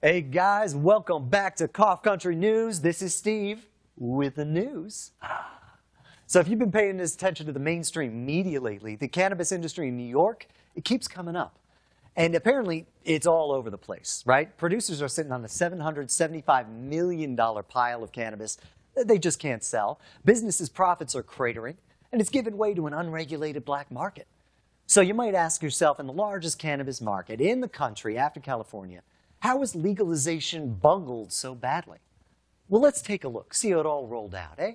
Hey guys, welcome back to Cough Country News. This is Steve with the news. So if you've been paying attention to the mainstream media lately, the cannabis industry in New York, it keeps coming up. And apparently it's all over the place, right? Producers are sitting on a $775 million pile of cannabis that they just can't sell. Businesses' profits are cratering, and it's given way to an unregulated black market. So you might ask yourself, in the largest cannabis market in the country after California, how is legalization bungled so badly? Well, let's take a look, see how it all rolled out, eh?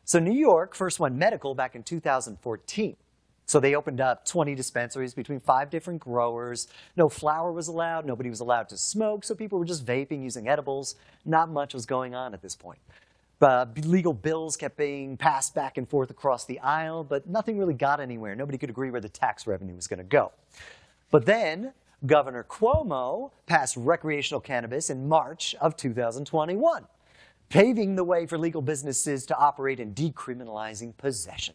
So New York first went medical back in 2014. So they opened up 20 dispensaries between 5 different growers. No flower was allowed, nobody was allowed to smoke, so people were just vaping, using edibles. Not much was going on at this point. Legal bills kept being passed back and forth across the aisle, but nothing really got anywhere. Nobody could agree where the tax revenue was going to go. But then Governor Cuomo passed recreational cannabis in March of 2021, paving the way for legal businesses to operate in decriminalizing possession.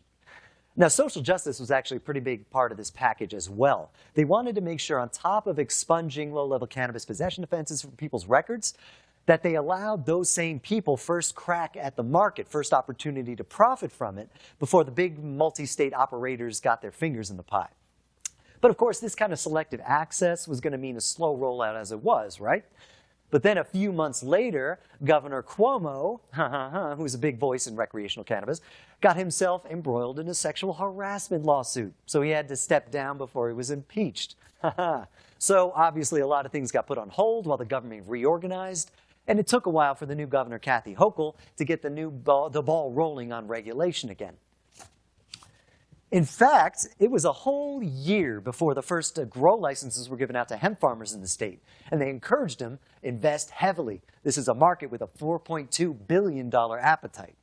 Now, social justice was actually a pretty big part of this package as well. They wanted to make sure, on top of expunging low-level cannabis possession offenses from people's records, that they allowed those same people first crack at the market, first opportunity to profit from it, before the big multi-state operators got their fingers in the pie. But of course, this kind of selective access was going to mean a slow rollout as it was, right? But then a few months later, Governor Cuomo, who's a big voice in recreational cannabis, got himself embroiled in a sexual harassment lawsuit. So he had to step down before he was impeached. So obviously a lot of things got put on hold while the government reorganized. And it took a while for the new governor, Kathy Hochul, to get the ball rolling on regulation again. In fact, it was a whole year before the first grow licenses were given out to hemp farmers in the state, and they encouraged them to invest heavily. This is a market with a $4.2 billion appetite.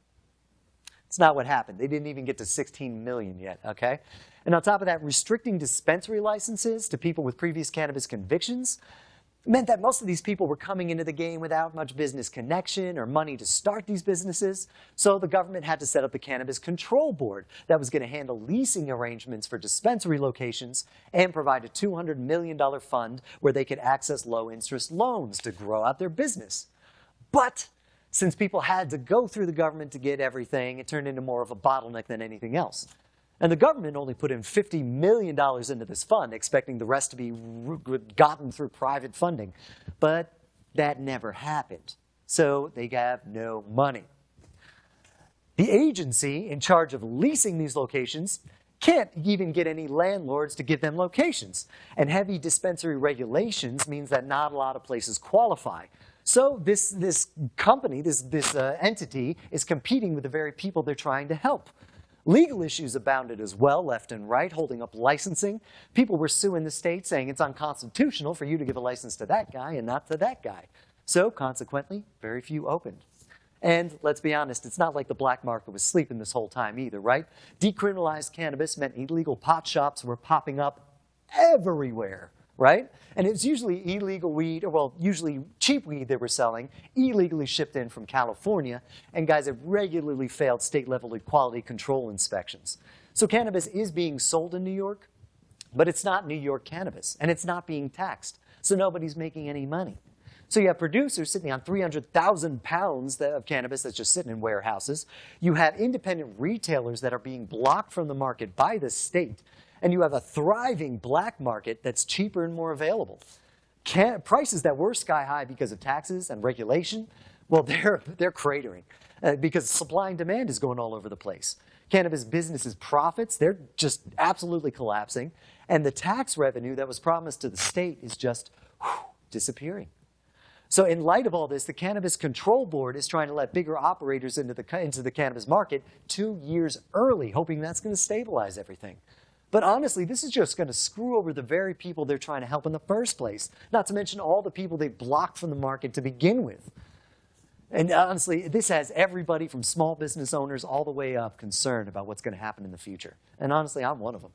It's not what happened. They didn't even get to $16 million yet, okay? And on top of that, restricting dispensary licenses to people with previous cannabis convictions meant that most of these people were coming into the game without much business connection or money to start these businesses. So the government had to set up the Cannabis Control Board that was going to handle leasing arrangements for dispensary locations and provide a $200 million fund where they could access low-interest loans to grow out their business. But since people had to go through the government to get everything, it turned into more of a bottleneck than anything else. And the government only put in $50 million into this fund, expecting the rest to be gotten through private funding. But that never happened. So they have no money. The agency in charge of leasing these locations can't even get any landlords to give them locations. And heavy dispensary regulations means that not a lot of places qualify. So this company, this entity, is competing with the very people they're trying to help. Legal issues abounded as well, left and right, holding up licensing. People were suing the state, saying it's unconstitutional for you to give a license to that guy and not to that guy. So, consequently, very few opened. And let's be honest, it's not like the black market was sleeping this whole time either, right? Decriminalized cannabis meant illegal pot shops were popping up everywhere, right? And it's usually illegal weed, or well, usually cheap weed they were selling, illegally shipped in from California, and guys have regularly failed state-level quality control inspections. So cannabis is being sold in New York, but it's not New York cannabis, and it's not being taxed, so nobody's making any money. So you have producers sitting on 300,000 pounds of cannabis that's just sitting in warehouses. You have independent retailers that are being blocked from the market by the state. And you have a thriving black market that's cheaper and more available. Prices that were sky high because of taxes and regulation, well, they're cratering because supply and demand is going all over the place. Cannabis businesses' profits, they're just absolutely collapsing. And the tax revenue that was promised to the state is just disappearing. So in light of all this, the Cannabis Control Board is trying to let bigger operators into the cannabis market 2 years early, hoping that's going to stabilize everything. But honestly, this is just going to screw over the very people they're trying to help in the first place, not to mention all the people they blocked from the market to begin with. And honestly, this has everybody from small business owners all the way up concerned about what's going to happen in the future. And honestly, I'm one of them.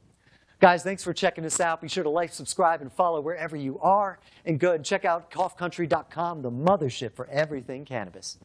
Guys, thanks for checking us out. Be sure to like, subscribe, and follow wherever you are. And go and check out coughcountry.com, the mothership for everything cannabis.